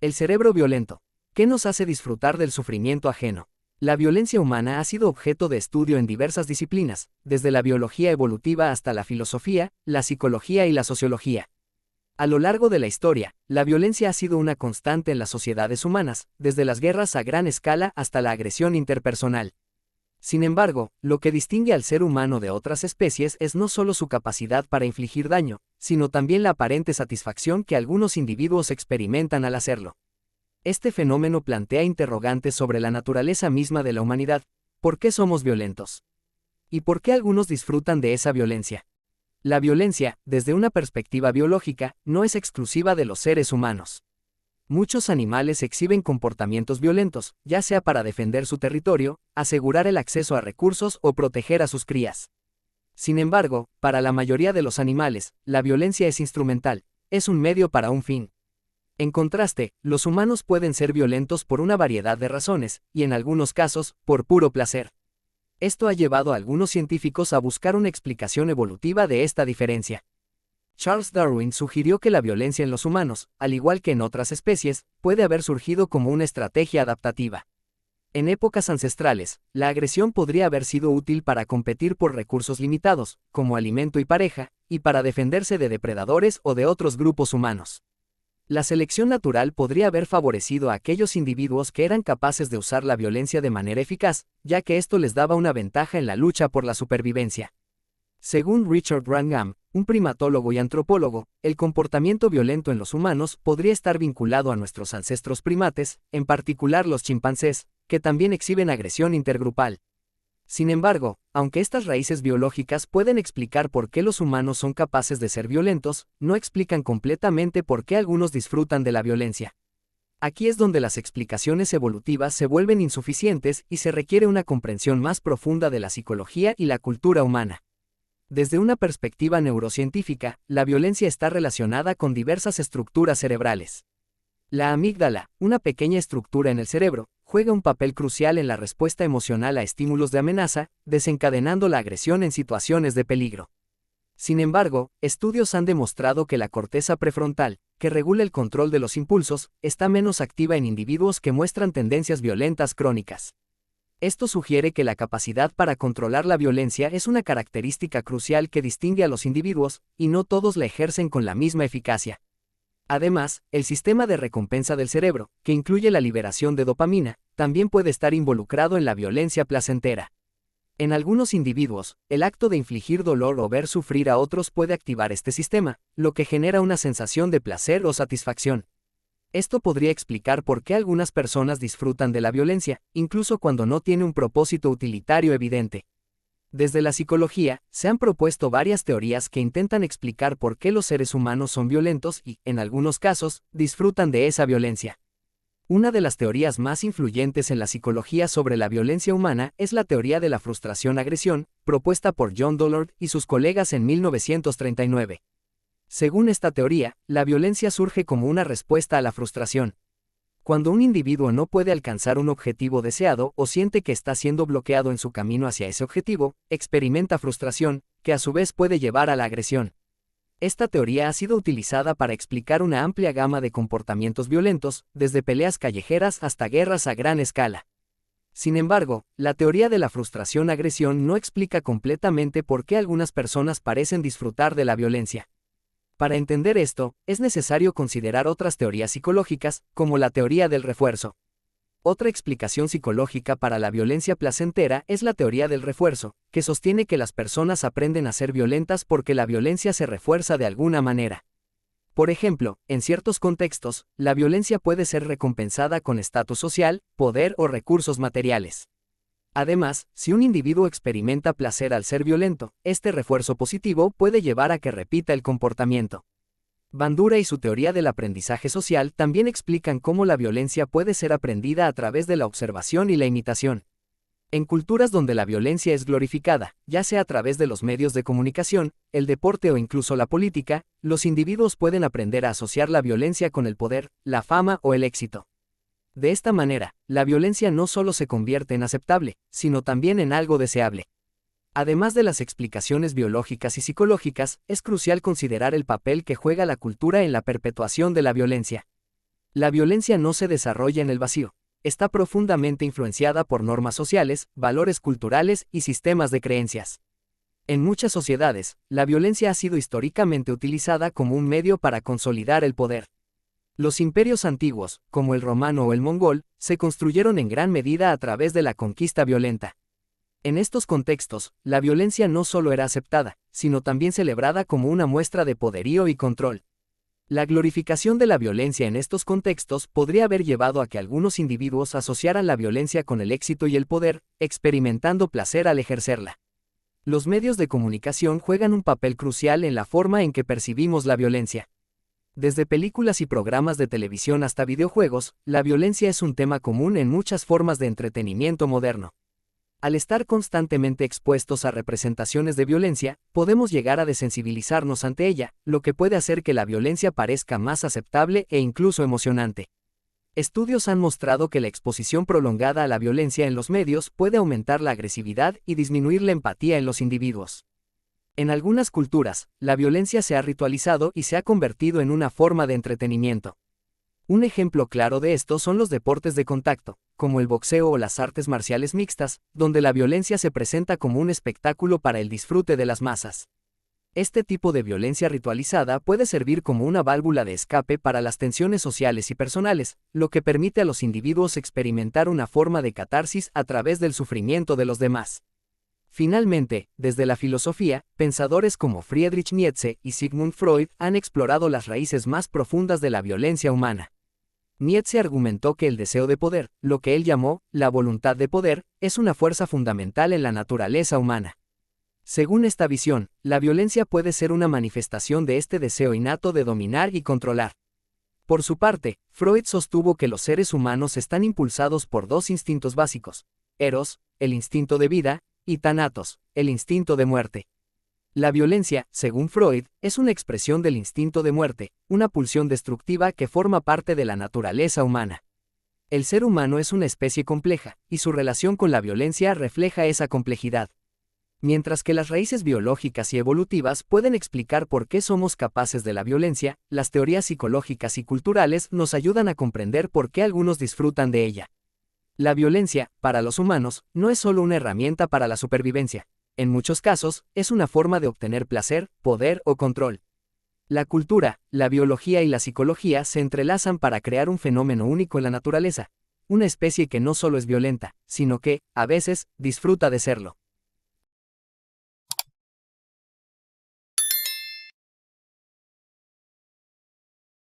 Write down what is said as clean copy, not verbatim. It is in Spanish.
El cerebro violento. ¿Qué nos hace disfrutar del sufrimiento ajeno? La violencia humana ha sido objeto de estudio en diversas disciplinas, desde la biología evolutiva hasta la filosofía, la psicología y la sociología. A lo largo de la historia, la violencia ha sido una constante en las sociedades humanas, desde las guerras a gran escala hasta la agresión interpersonal. Sin embargo, lo que distingue al ser humano de otras especies es no solo su capacidad para infligir daño, sino también la aparente satisfacción que algunos individuos experimentan al hacerlo. Este fenómeno plantea interrogantes sobre la naturaleza misma de la humanidad. ¿Por qué somos violentos? ¿Y por qué algunos disfrutan de esa violencia? La violencia, desde una perspectiva biológica, no es exclusiva de los seres humanos. Muchos animales exhiben comportamientos violentos, ya sea para defender su territorio, asegurar el acceso a recursos o proteger a sus crías. Sin embargo, para la mayoría de los animales, la violencia es instrumental, es un medio para un fin. En contraste, los humanos pueden ser violentos por una variedad de razones, y en algunos casos, por puro placer. Esto ha llevado a algunos científicos a buscar una explicación evolutiva de esta diferencia. Charles Darwin sugirió que la violencia en los humanos, al igual que en otras especies, puede haber surgido como una estrategia adaptativa. En épocas ancestrales, la agresión podría haber sido útil para competir por recursos limitados, como alimento y pareja, y para defenderse de depredadores o de otros grupos humanos. La selección natural podría haber favorecido a aquellos individuos que eran capaces de usar la violencia de manera eficaz, ya que esto les daba una ventaja en la lucha por la supervivencia. Según Richard Wrangham, un primatólogo y antropólogo, el comportamiento violento en los humanos podría estar vinculado a nuestros ancestros primates, en particular los chimpancés, que también exhiben agresión intergrupal. Sin embargo, aunque estas raíces biológicas pueden explicar por qué los humanos son capaces de ser violentos, no explican completamente por qué algunos disfrutan de la violencia. Aquí es donde las explicaciones evolutivas se vuelven insuficientes y se requiere una comprensión más profunda de la psicología y la cultura humana. Desde una perspectiva neurocientífica, la violencia está relacionada con diversas estructuras cerebrales. La amígdala, una pequeña estructura en el cerebro, juega un papel crucial en la respuesta emocional a estímulos de amenaza, desencadenando la agresión en situaciones de peligro. Sin embargo, estudios han demostrado que la corteza prefrontal, que regula el control de los impulsos, está menos activa en individuos que muestran tendencias violentas crónicas. Esto sugiere que la capacidad para controlar la violencia es una característica crucial que distingue a los individuos, y no todos la ejercen con la misma eficacia. Además, el sistema de recompensa del cerebro, que incluye la liberación de dopamina, también puede estar involucrado en la violencia placentera. En algunos individuos, el acto de infligir dolor o ver sufrir a otros puede activar este sistema, lo que genera una sensación de placer o satisfacción. Esto podría explicar por qué algunas personas disfrutan de la violencia, incluso cuando no tiene un propósito utilitario evidente. Desde la psicología, se han propuesto varias teorías que intentan explicar por qué los seres humanos son violentos y, en algunos casos, disfrutan de esa violencia. Una de las teorías más influyentes en la psicología sobre la violencia humana es la teoría de la frustración-agresión, propuesta por John Dollard y sus colegas en 1939. Según esta teoría, la violencia surge como una respuesta a la frustración. Cuando un individuo no puede alcanzar un objetivo deseado o siente que está siendo bloqueado en su camino hacia ese objetivo, experimenta frustración, que a su vez puede llevar a la agresión. Esta teoría ha sido utilizada para explicar una amplia gama de comportamientos violentos, desde peleas callejeras hasta guerras a gran escala. Sin embargo, la teoría de la frustración-agresión no explica completamente por qué algunas personas parecen disfrutar de la violencia. Para entender esto, es necesario considerar otras teorías psicológicas, como la teoría del refuerzo. Otra explicación psicológica para la violencia placentera es la teoría del refuerzo, que sostiene que las personas aprenden a ser violentas porque la violencia se refuerza de alguna manera. Por ejemplo, en ciertos contextos, la violencia puede ser recompensada con estatus social, poder o recursos materiales. Además, si un individuo experimenta placer al ser violento, este refuerzo positivo puede llevar a que repita el comportamiento. Bandura y su teoría del aprendizaje social también explican cómo la violencia puede ser aprendida a través de la observación y la imitación. En culturas donde la violencia es glorificada, ya sea a través de los medios de comunicación, el deporte o incluso la política, los individuos pueden aprender a asociar la violencia con el poder, la fama o el éxito. De esta manera, la violencia no solo se convierte en aceptable, sino también en algo deseable. Además de las explicaciones biológicas y psicológicas, es crucial considerar el papel que juega la cultura en la perpetuación de la violencia. La violencia no se desarrolla en el vacío. Está profundamente influenciada por normas sociales, valores culturales y sistemas de creencias. En muchas sociedades, la violencia ha sido históricamente utilizada como un medio para consolidar el poder. Los imperios antiguos, como el romano o el mongol, se construyeron en gran medida a través de la conquista violenta. En estos contextos, la violencia no solo era aceptada, sino también celebrada como una muestra de poderío y control. La glorificación de la violencia en estos contextos podría haber llevado a que algunos individuos asociaran la violencia con el éxito y el poder, experimentando placer al ejercerla. Los medios de comunicación juegan un papel crucial en la forma en que percibimos la violencia. Desde películas y programas de televisión hasta videojuegos, la violencia es un tema común en muchas formas de entretenimiento moderno. Al estar constantemente expuestos a representaciones de violencia, podemos llegar a desensibilizarnos ante ella, lo que puede hacer que la violencia parezca más aceptable e incluso emocionante. Estudios han mostrado que la exposición prolongada a la violencia en los medios puede aumentar la agresividad y disminuir la empatía en los individuos. En algunas culturas, la violencia se ha ritualizado y se ha convertido en una forma de entretenimiento. Un ejemplo claro de esto son los deportes de contacto, como el boxeo o las artes marciales mixtas, donde la violencia se presenta como un espectáculo para el disfrute de las masas. Este tipo de violencia ritualizada puede servir como una válvula de escape para las tensiones sociales y personales, lo que permite a los individuos experimentar una forma de catarsis a través del sufrimiento de los demás. Finalmente, desde la filosofía, pensadores como Friedrich Nietzsche y Sigmund Freud han explorado las raíces más profundas de la violencia humana. Nietzsche argumentó que el deseo de poder, lo que él llamó la voluntad de poder, es una fuerza fundamental en la naturaleza humana. Según esta visión, la violencia puede ser una manifestación de este deseo innato de dominar y controlar. Por su parte, Freud sostuvo que los seres humanos están impulsados por dos instintos básicos: Eros, el instinto de vida, y Thanatos, el instinto de muerte. La violencia, según Freud, es una expresión del instinto de muerte, una pulsión destructiva que forma parte de la naturaleza humana. El ser humano es una especie compleja, y su relación con la violencia refleja esa complejidad. Mientras que las raíces biológicas y evolutivas pueden explicar por qué somos capaces de la violencia, las teorías psicológicas y culturales nos ayudan a comprender por qué algunos disfrutan de ella. La violencia, para los humanos, no es solo una herramienta para la supervivencia. En muchos casos, es una forma de obtener placer, poder o control. La cultura, la biología y la psicología se entrelazan para crear un fenómeno único en la naturaleza, una especie que no solo es violenta, sino que, a veces, disfruta de serlo.